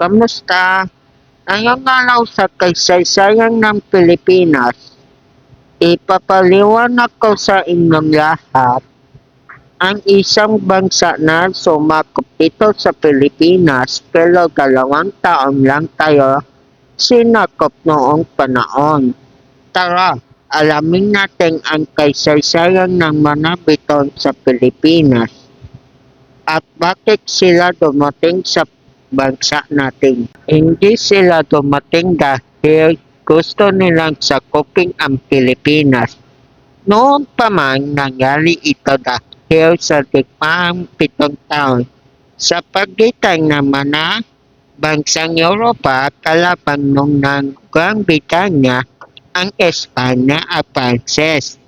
kamusta? Ngayong araw sa kasaysayan ng Pilipinas, ipapaliwanag ko sa inyong lahat ang isang bansa na sumakop ito sa Pilipinas pero 2 taon lang tayo sinakop noong panahon. Tara, alamin natin ang kasaysayan ng mga Biton sa Pilipinas at bakit sila dumating sa bansa natin. Hindi sila dumating dahil gusto nilang sakupin ang Pilipinas. Noon pa man nangyari ito dahil sa digmaang 7 taon sa pagitan ng mga bansang Europa kalaban nung ng Gran Britanya, ang Espanya at Pranses.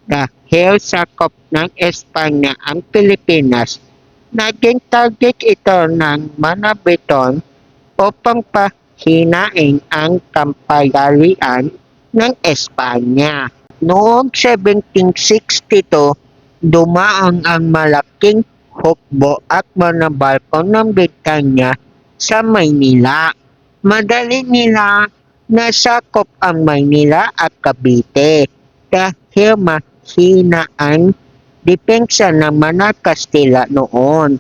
Dahil sakop ng Espanya ang Pilipinas, naging target ito ng mga Briton upang pahinain ang kampayarian ng Espanya. Noong 1762, dumaan ang malaking hukbo at mga barko ng Britanya sa Maynila. Madali nila nasakop ang Maynila at Cavite dahil mahina ang depensa ng mga Kastila noon.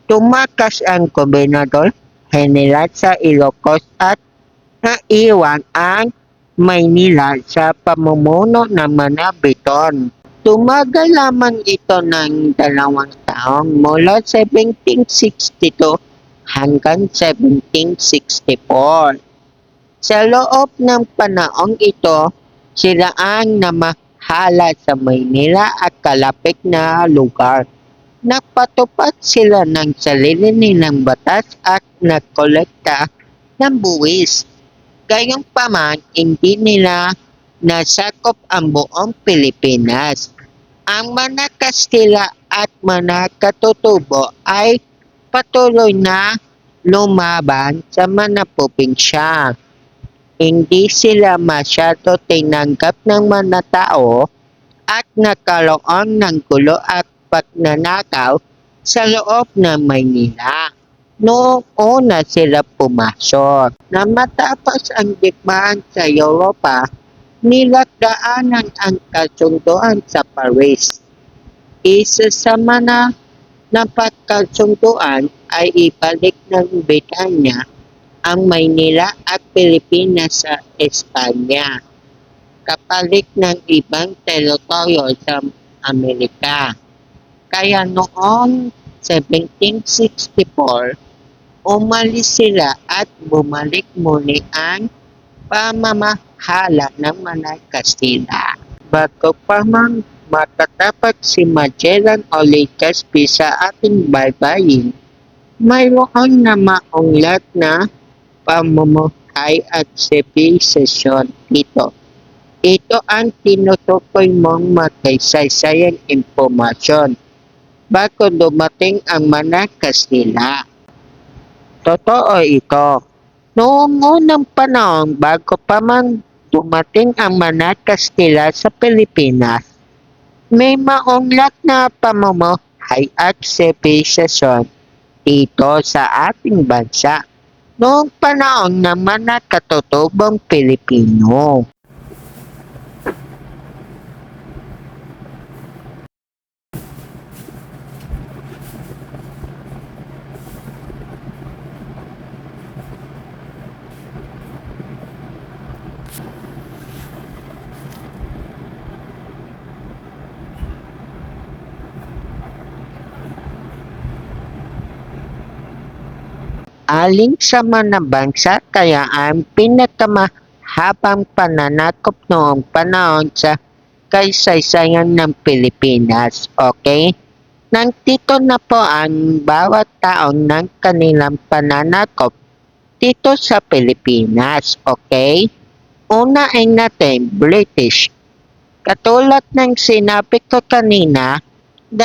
Tumakas ang gobernador general sa Ilocos at naiwan ang Maynila sa pamumuno ng mga Briton. Tumagal lamang ito ng 2 taon mula 1762 hanggang 1764. Sa loob ng panahong ito, sila ang namahala sa Maynila at kalapit na lugar. Nagpatupad sila ng sarili nilang batas at nagkolekta ng buwis. Gayunpaman, hindi nila nasakop ang buong Pilipinas. Ang mga Kastila at mga katutubo ay patuloy na lumaban sa mga probinsya. Hindi sila masyado tinanggap ng mga tao at nagkaroon ng gulo at pagnanakaw sa loob ng Maynila. Noong una sila pumasok na matapos ang digmaan sa Europa, nilagdaanan ang kasunduan sa Paris. Isa sa mga napagkasunduan ay ibalik ng Britanya ang Maynila at Pilipinas sa Espanya, kapalit ng ibang teritoryo sa Amerika. Kaya noong 1764, umalis sila at bumalik muli ang pamamahala ng mga Kastila. Bago pa man makatapat si Magellan o Legazpi sa ating baybayin, mayroon na maunglat na pamumuhay at sibilisasyon dito. Ito ang tinutukoy mong makasaysayang impormasyon bago dumating ang mga Kastila. Totoo ito. Noong unang panahon bago pa man dumating ang mga Kastila sa Pilipinas, may maunlak na pamumuhay at sibilisasyon dito sa ating bansa noong panahon ng mga katutubong Pilipino. Aling sa mga bansa kaya ang pinakamahabang pananakop noong panahon sa kasaysayan ng Pilipinas. Okay? Nandito na po ang bawat taon ng kanilang pananakop dito sa Pilipinas. Okay? Una ay natin, British. Katulad ng sinabi ko kanina, 2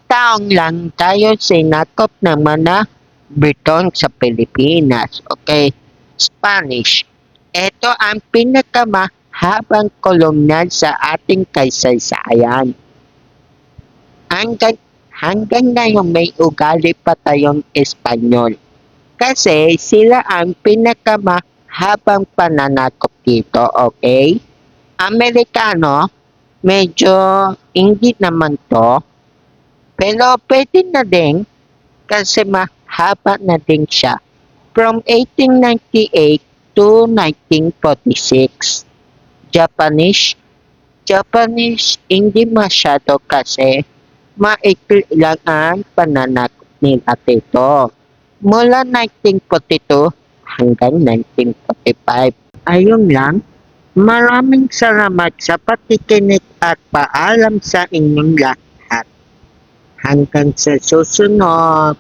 taon lang tayo sinakop ng mga Briton sa Pilipinas. Okay? Spanish. Ito ang pinakamahabang kolonyal sa ating kasaysayan. Hanggang ngayon may ugali pa tayong Espanyol. Kasi sila ang pinakamahabang pananakop dito, okay? Amerikano, medyo hindi naman to. Pero pwede na din kasi mahaba na din siya. From 1898 to 1946. Japanese, Japanese hindi masyado kasi maikli lang ang pananakop nila dito. Mula 1942 hanggang 1945. Ayun lang. Maraming salamat sa pakikinig at paalam sa inyong lahat. Hanggang sa susunod.